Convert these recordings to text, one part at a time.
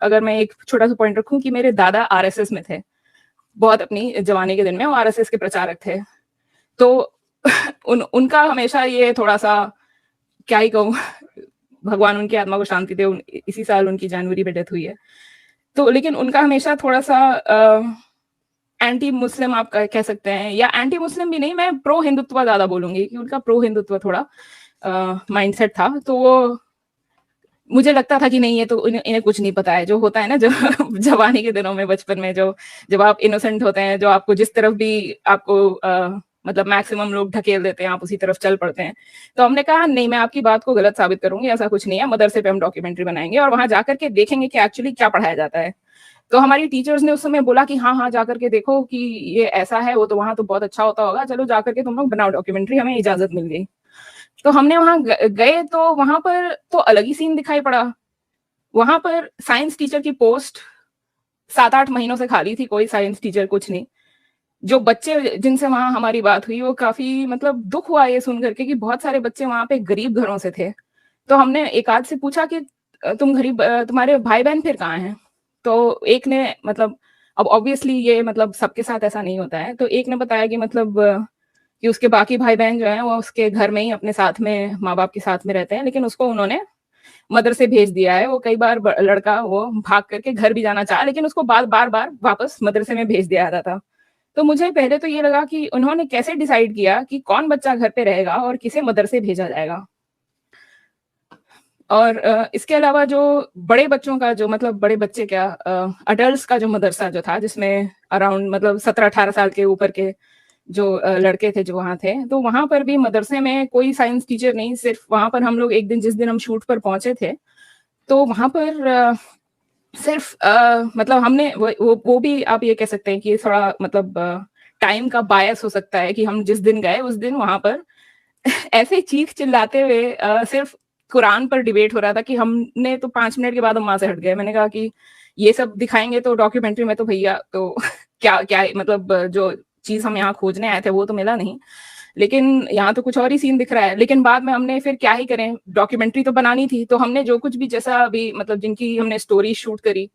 अगर मैं एक छोटा सा पॉइंट रखूं कि मेरे दादा आरएसएस में थे बहुत अपनी जवानी के दिन में, वो आरएसएस के प्रचारक थे। तो उनका हमेशा ये थोड़ा सा, क्या ही कहूँ, भगवान उनकी आत्मा को शांति दे, इसी साल उनकी जनवरी में डेथ हुई है। तो लेकिन उनका हमेशा थोड़ा सा एंटी मुस्लिम आप कह सकते हैं, या एंटी मुस्लिम भी नहीं, मैं प्रो हिंदुत्व ज्यादा बोलूंगी कि उनका प्रो हिंदुत्व थोड़ा माइंडसेट था। तो वो मुझे लगता था कि नहीं, ये तो इन्हें कुछ नहीं पता है, जो होता है ना जो जवानी के दिनों में, बचपन में, जो जब आप इनोसेंट होते हैं, जो आपको जिस तरफ भी आपको मतलब मैक्सिमम लोग ढकेल देते हैं, आप उसी तरफ चल पड़ते हैं। तो हमने कहा नहीं, मैं आपकी बात को गलत साबित करूंगी, ऐसा कुछ नहीं है, मदरसे पे हम डॉक्यूमेंट्री बनाएंगे और वहां जाकर के देखेंगे कि एक्चुअली क्या पढ़ाया जाता है। तो हमारी टीचर्स ने उस समय बोला कि हाँ हाँ जाकर के देखो कि ये ऐसा है, वो तो वहां तो बहुत अच्छा होता होगा, चलो जाकर के तुम लोग बनाओ डॉक्यूमेंट्री, हमें इजाजत मिल गई। तो हमने वहां गए, तो वहां पर तो अलग ही सीन दिखाई पड़ा। वहां पर साइंस टीचर की पोस्ट 7-8 महीनों से खाली थी, कोई साइंस टीचर कुछ नहीं। जो बच्चे जिनसे वहां हमारी बात हुई, वो काफी मतलब दुख हुआ ये सुन करके कि बहुत सारे बच्चे वहां पे गरीब घरों से थे। तो हमने एक आध से पूछा कि तुम गरीब, तुम्हारे भाई बहन फिर कहाँ हैं? तो एक ने मतलब, अब ऑब्वियसली ये मतलब सबके साथ ऐसा नहीं होता है, तो एक ने बताया कि मतलब कि उसके बाकी भाई बहन जो हैं वो उसके घर में ही अपने साथ में माँ बाप के साथ में रहते हैं, लेकिन उसको उन्होंने मदरसे भेज दिया है। वो कई बार लड़का वो भाग करके घर भी जाना चाहा, लेकिन उसको बार बार वापस मदरसे में भेज दिया जाता था। तो मुझे पहले तो ये लगा कि उन्होंने कैसे डिसाइड किया कि कौन बच्चा घर पे रहेगा और किसे मदरसे भेजा जाएगा। और इसके अलावा जो बड़े बच्चों का, जो मतलब बड़े बच्चे क्या, अडल्ट का जो मदरसा जो था, जिसमें अराउंड मतलब 17-18 साल के ऊपर के जो लड़के थे जो वहां थे, तो वहां पर भी मदरसे में कोई साइंस टीचर नहीं, सिर्फ वहां पर हम लोग एक दिन, जिस दिन हम शूट पर पहुंचे थे, तो वहां पर सिर्फ मतलब हमने वो भी आप ये कह सकते हैं कि थोड़ा मतलब टाइम का बायस हो सकता है कि हम जिस दिन गए उस दिन वहां पर ऐसे चीख चिल्लाते हुए सिर्फ कुरान पर डिबेट हो रहा था कि हमने तो 5 मिनट के बाद हम वहां से हट गए। मैंने कहा कि ये सब दिखाएंगे तो डॉक्यूमेंट्री में तो भैया तो क्या क्या मतलब जो चीज हम यहाँ खोजने आए थे वो तो मिला नहीं, लेकिन यहाँ तो कुछ और ही सीन दिख रहा है। लेकिन बाद में हमने फिर क्या ही करें, डॉक्यूमेंट्री तो बनानी थी, तो हमने जो कुछ भी जैसा अभी मतलब जिनकी हमने स्टोरी शूट करी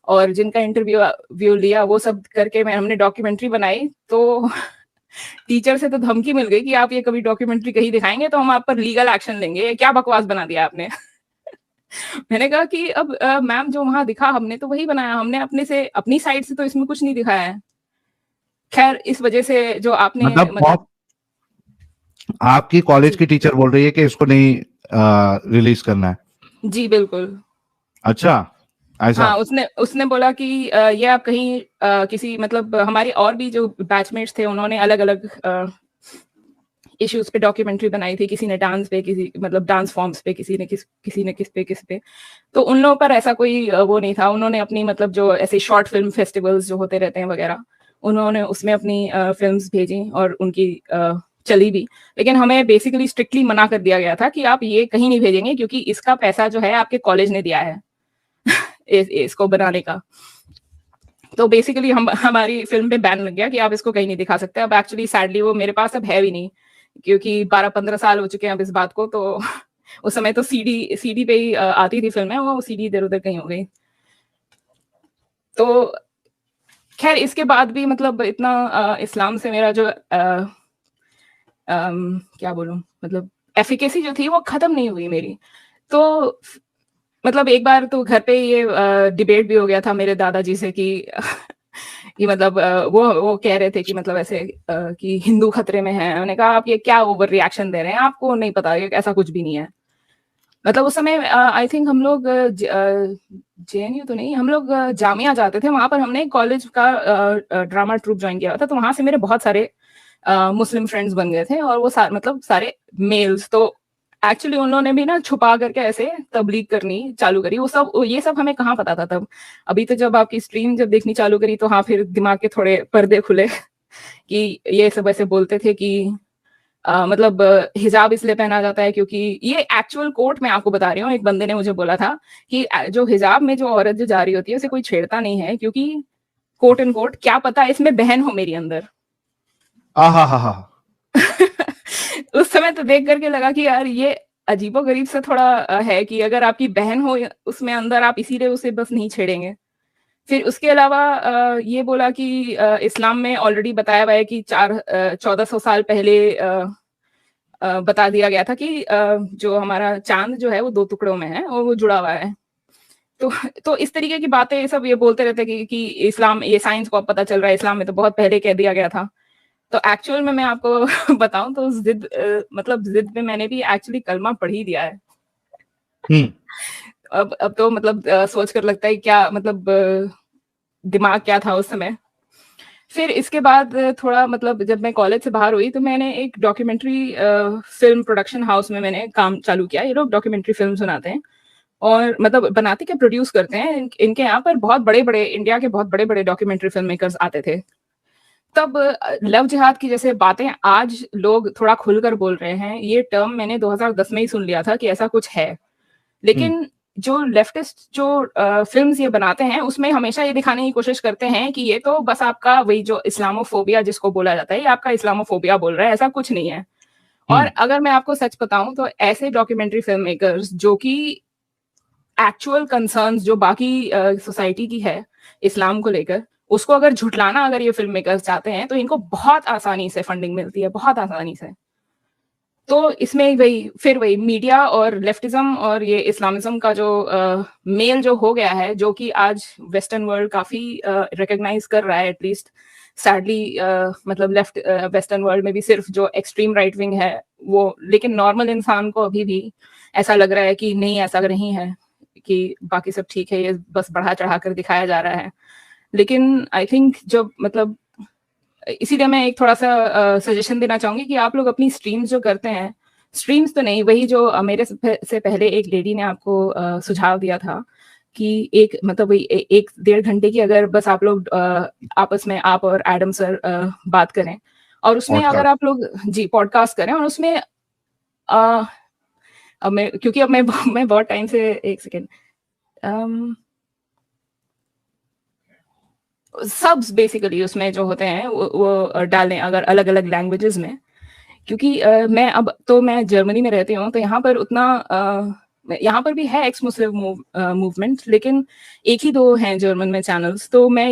और जिनका इंटरव्यू व्यू लिया, वो सब करके हमने डॉक्यूमेंट्री बनाई। तो टीचर से तो धमकी मिल गई कि आप ये कभी डॉक्यूमेंट्री कहीं दिखाएंगे तो हम आप पर लीगल एक्शन लेंगे, क्या बकवास बना दिया आपने। मैंने कहा कि अब मैम जो वहां दिखा हमने तो वही बनाया, हमने अपने से अपनी साइड से तो इसमें कुछ नहीं दिखाया है। खैर इस वजह से जो आपने मतलब आपकी कॉलेज की टीचर बोल रही है कि इसको नहीं रिलीज करना है? जी बिल्कुल। अच्छा, ऐसा? हाँ, उसने बोला कि ये आप कहीं किसी मतलब हमारे और भी जो बैचमेट्स थे उन्होंने अलग अलग इश्यूज पे डॉक्यूमेंट्री बनाई थी, किसी ने डांस पे, किसी मतलब डांस फॉर्म्स पे, किसी ने किस पे। तो उन लोगों पर ऐसा कोई वो नहीं था। उन्होंने अपनी मतलब जो ऐसे शॉर्ट फिल्म फेस्टिवल्स जो होते रहते हैं वगैरह, उन्होंने उसमें अपनी फिल्म्स भेजी और उनकी चली भी। लेकिन हमें बेसिकली स्ट्रिक्टली मना कर दिया गया था कि आप ये कहीं नहीं भेजेंगे, क्योंकि इसका पैसा जो है आपके कॉलेज ने दिया है इसको बनाने का। तो बेसिकली हमारी फिल्म पे बैन लग गया कि आप इसको कहीं नहीं दिखा सकते। अब एक्चुअली सैडली वो मेरे पास अब है भी नहीं, क्योंकि 12-15 साल हो चुके हैं अब इस बात को। तो उस समय तो सीडी पे ही आती थी फिल्में, वो सीडी इधर उधर कहीं हो गई। तो खैर इसके बाद भी मतलब इतना इस्लाम से मेरा जो क्या बोलूं, मतलब एफिकेसी जो थी वो खत्म नहीं हुई मेरी। तो मतलब एक बार तो घर पे ये डिबेट भी हो गया था मेरे दादाजी से कि कि मतलब वो कह रहे थे कि मतलब ऐसे कि हिंदू खतरे में है। उन्होंने कहा आप ये क्या ओवर रिएक्शन दे रहे हैं, आपको नहीं पता, ये ऐसा कुछ भी नहीं है। मतलब उस समय आई थिंक हम लोग जेएनयू तो नहीं, हम लोग जामिया जाते थे, वहां पर हमने कॉलेज का ड्रामा ट्रूप ज्वाइन किया था। तो वहां से मेरे बहुत सारे मुस्लिम फ्रेंड्स बन गए थे, और वो मतलब सारे मेल्स। तो एक्चुअली उन लोगों ने भी ना छुपा करके ऐसे तबलीग करनी चालू करी। वो सब ये सब हमें कहाँ पता था तब। अभी तो जब आपकी स्ट्रीम जब देखनी चालू करी तो हाँ फिर दिमाग के थोड़े पर्दे खुले कि ये सब ऐसे बोलते थे कि मतलब हिजाब इसलिए पहना जाता है क्योंकि ये एक्चुअल कोर्ट में आपको बता रही हूँ, एक बंदे ने मुझे बोला था कि जो हिजाब में जो औरत जो जा रही होती है उसे कोई छेड़ता नहीं है, क्योंकि कोट एंड कोट क्या पता इसमें बहन हो मेरी अंदर। हा हा हा। उस समय तो देख करके लगा कि यार ये अजीबो-गरीब सा थोड़ा है कि अगर आपकी बहन हो उसमें अंदर, आप इसीलिए उसे बस नहीं छेड़ेंगे। फिर उसके अलावा ये बोला कि इस्लाम में ऑलरेडी बताया हुआ है कि 1400 साल पहले बता दिया गया था कि जो हमारा चाँद जो है वो 2 टुकड़ों में है और वो जुड़ा हुआ है। तो तो इस तरीके की बातें ये सब ये बोलते रहते हैं कि इस्लाम, ये साइंस को अब पता चल रहा है, इस्लाम में तो बहुत पहले कह दिया गया था। तो एक्चुअल में मैं आपको बताऊँ तो मतलब ज़िद में मैंने भी एक्चुअली कलमा पढ़ ही दिया है। अब तो मतलब सोच कर लगता है क्या मतलब दिमाग क्या था उस समय। फिर इसके बाद थोड़ा मतलब जब मैं कॉलेज से बाहर हुई तो मैंने एक डॉक्यूमेंट्री फ़िल्म प्रोडक्शन हाउस में मैंने काम चालू किया। ये लोग डॉक्यूमेंट्री फ़िल्म्स बनाते हैं और मतलब बनाते क्या, प्रोड्यूस करते हैं। इनके यहाँ पर बहुत बड़े-बड़े, इंडिया के बहुत बड़े-बड़े डॉक्यूमेंट्री फ़िल्म मेकर्स आते थे। तब लव जिहाद की जैसे बातें आज लोग थोड़ा खुलकर बोल रहे हैं, ये टर्म मैंने 2010 में ही सुन लिया था कि ऐसा कुछ है। लेकिन जो लेफ्टिस्ट जो फ़िल्म्स ये बनाते हैं, उसमें हमेशा ये दिखाने की कोशिश करते हैं कि ये तो बस आपका वही जो इस्लामोफ़ोबिया जिसको बोला जाता है, ये आपका इस्लामोफ़ोबिया बोल रहा है, ऐसा कुछ नहीं है। और अगर मैं आपको सच बताऊँ तो ऐसे डॉक्यूमेंट्री फ़िल्म मेकर्स जो कि एक्चुअल कंसर्न्स जो बाकी सोसाइटी की है इस्लाम को लेकर, उसको अगर झुठलाना अगर ये फ़िल्म मेकर्स चाहते हैं, तो इनको बहुत आसानी से फंडिंग मिलती है, बहुत आसानी से। तो इसमें वही मीडिया और लेफ्टिज़्म और ये इस्लामिज़्म का जो मेल जो हो गया है, जो कि आज वेस्टर्न वर्ल्ड काफ़ी रिकॉग्नाइज़ कर रहा है एटलीस्ट सैडली, मतलब वेस्टर्न वर्ल्ड में भी सिर्फ़ जो एक्सट्रीम राइट विंग है, वो, लेकिन नॉर्मल इंसान को अभी भी ऐसा लग रहा है कि नहीं, ऐसा नहीं है, कि बाकी सब ठीक है, ये बस बढ़ा-चढ़ा कर दिखाया जा रहा है। लेकिन आई थिंक जब मतलब इसीलिए मैं एक थोड़ा-सा सजेशन देना चाहूँगी कि आप लोग अपनी स्ट्रीम्स जो करते हैं, स्ट्रीम्स तो नहीं, वही जो मेरे से पहले एक लेडी ने आपको सुझाव दिया था कि एक मतलब वही 1 डेढ़ घंटे की अगर बस आप लोग आपस में आप और एडम सर बात करें और उसमें अगर आप लोग जी, पॉडकास्ट करें और उसमें अ, अब मैं, क्योंकि अब मैं बहुत टाइम से, 1 सेकंड, सब्स बेसिकली उसमें जो होते हैं वो डालें अगर अलग-अलग लैंग्वेजेज़ में, क्योंकि मैं जर्मनी में रहती हूँ, तो यहाँ पर उतना यहाँ पर भी है एक्स मुस्लिम मूवमेंट, लेकिन 1 ही 2 हैं जर्मन में चैनल्स। तो मैं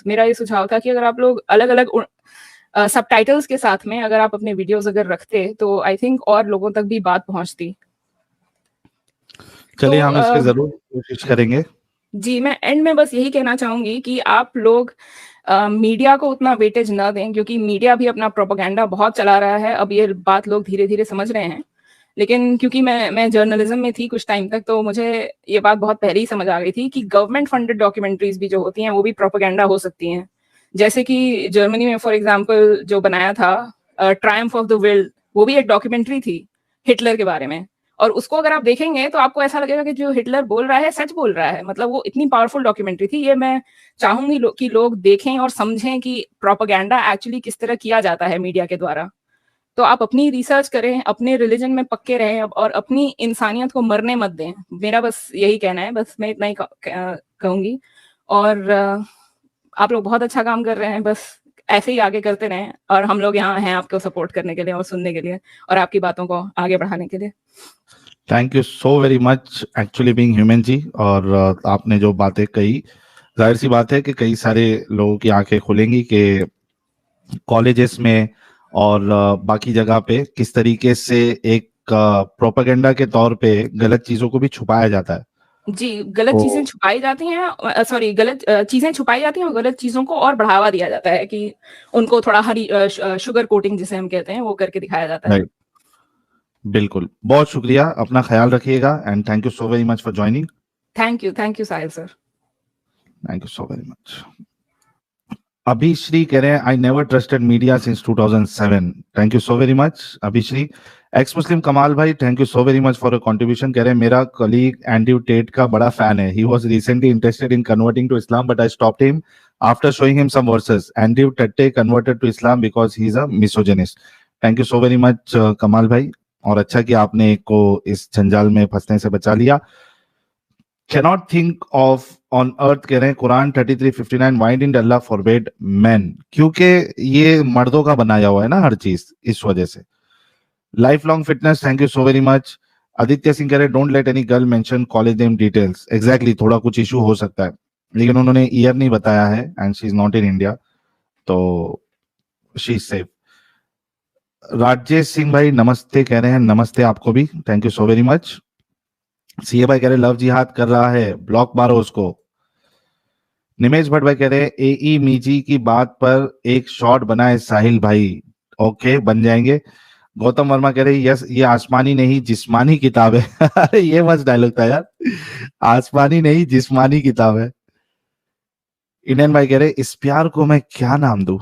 मेरा ये सुझाव था कि अगर आप लोग अलग-अलग सबटाइटल्स के साथ में अगर आप अपने वीडियोज़ अगर रखते, तो आई थिंक और लोगों तक भी बात पहुँचती। चलिए, तो हम इस पे ज़रूर कोशिश करेंगे। जी, मैं एंड में बस यही कहना चाहूँगी कि आप लोग मीडिया को उतना वेटेज ना दें, क्योंकि मीडिया भी अपना प्रोपेगेंडा बहुत चला रहा है। अब ये बात लोग धीरे-धीरे समझ रहे हैं। लेकिन क्योंकि मैं जर्नलिज़्म में थी कुछ टाइम तक, तो मुझे ये बात बहुत पहले ही समझ आ गई थी कि गवर्नमेंट फंडेड डॉक्यूमेंट्रीज़ भी जो होती हैं, वो भी प्रोपेगेंडा हो सकती हैं। जैसे कि जर्मनी में फॉर एग्ज़ाम्पल जो बनाया था ट्रायम्फ ऑफ द विल, वो भी एक डॉक्यूमेंट्री थी हिटलर के बारे में। और उसको अगर आप देखेंगे तो आपको ऐसा लगेगा कि जो हिटलर बोल रहा है सच बोल रहा है। मतलब वो इतनी पावरफुल डॉक्यूमेंट्री थी। ये मैं चाहूँगी कि लोग देखें और समझें कि प्रोपेगेंडा एक्चुअली किस तरह किया जाता है मीडिया के द्वारा। तो आप अपनी रिसर्च करें, अपने रिलिजन में पक्के रहें और अपनी इंसानियत को मरने मत दें। मेरा बस यही कहना है, बस मैं इतना ही कहूँगी। और आप लोग बहुत अच्छा काम कर रहे हैं, बस ऐसे ही आगे करते रहें और हम लोग यहाँ हैं आपको सपोर्ट करने के लिए और सुनने के लिए और आपकी बातों को आगे बढ़ाने के लिए। Thank you so very much actually being human ji. और आपने जो बातें कही, जाहिर सी बात है कि कई सारे लोगों की आंखें खुलेंगी कि कॉलेजेस में और बाकी जगह पे किस तरीके से एक प्रोपेगेंडा के तौर पे गलत चीजों को भी छुपाया जाता है। जी, गलत चीज़ें छुपाई जाती हैं, सॉरी, गलत चीज़ें छुपाई जाती हैं और गलत चीज़ों को और बढ़ावा दिया जाता है कि उनको थोड़ा शुगर कोटिंग जिसे हम कहते हैं, वो करके दिखाया जाता है। राइट, बिल्कुल। बहुत शुक्रिया, अपना ख्याल रखिएगा and thank you so very much for joining. Thank you Sahil sir. Thank you so very much. Abhishree कह रहे हैं I never trusted media since 2007। Thank you so very much Abhishree. X मुस्लिम कमाल भाई, thank you so very much for a contribution. कह रहे हैं मेरा colleague Andrew Tate का बड़ा फैन है। He was recently interested in converting to Islam but I stopped him after showing him some verses. Andrew Tate converted to Islam because he is a misogynist. Thank you so very much Kamal भाई, और अच्छा कि आपने एक को इस जंजाल में फंसने से बचा लिया। cannot think of on earth कह रहे हैं Quran 33:59 why didn't Allah forbid men, क्योंकि ये मर्दों का बनाया हुआ है ना हर चीज, इस वजह से। Life long fitness, thank you so very much. Aditya Singh कह रहे don't let any girl mention college name details. Exactly, थोड़ा कुछ इशू हो सकता है, लेकिन उन्होंने ईयर नहीं बताया है and she is not in India, तो she is safe. Rajesh Singh भाई नमस्ते कह रहे हैं, नमस्ते आपको भी, thank you so very much. CA भाई कह रहे लव जिहाद कर रहा है, ब्लॉक मारो उसको। निमेश भट्ट भाई कह रहे एई मीजी की बात पर एक शॉट बनाए साहिल भाई। ओके, बन जाएंगे। गौतम वर्मा कह रहे यस, ये आसमानी नहीं जिस्मानी किताब है। अरे ये मस्त डायलॉग था यार, आसमानी नहीं जिस्मानी किताब है। इंडियन भाई कह रहे इस प्यार को मैं क्या नाम दूं,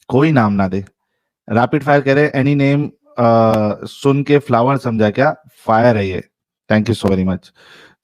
कोई नाम ना दे। रैपिड फायर कह रहे एनी नेम सुन के फ्लावर समझा क्या, फायर है ये, thank you so very much.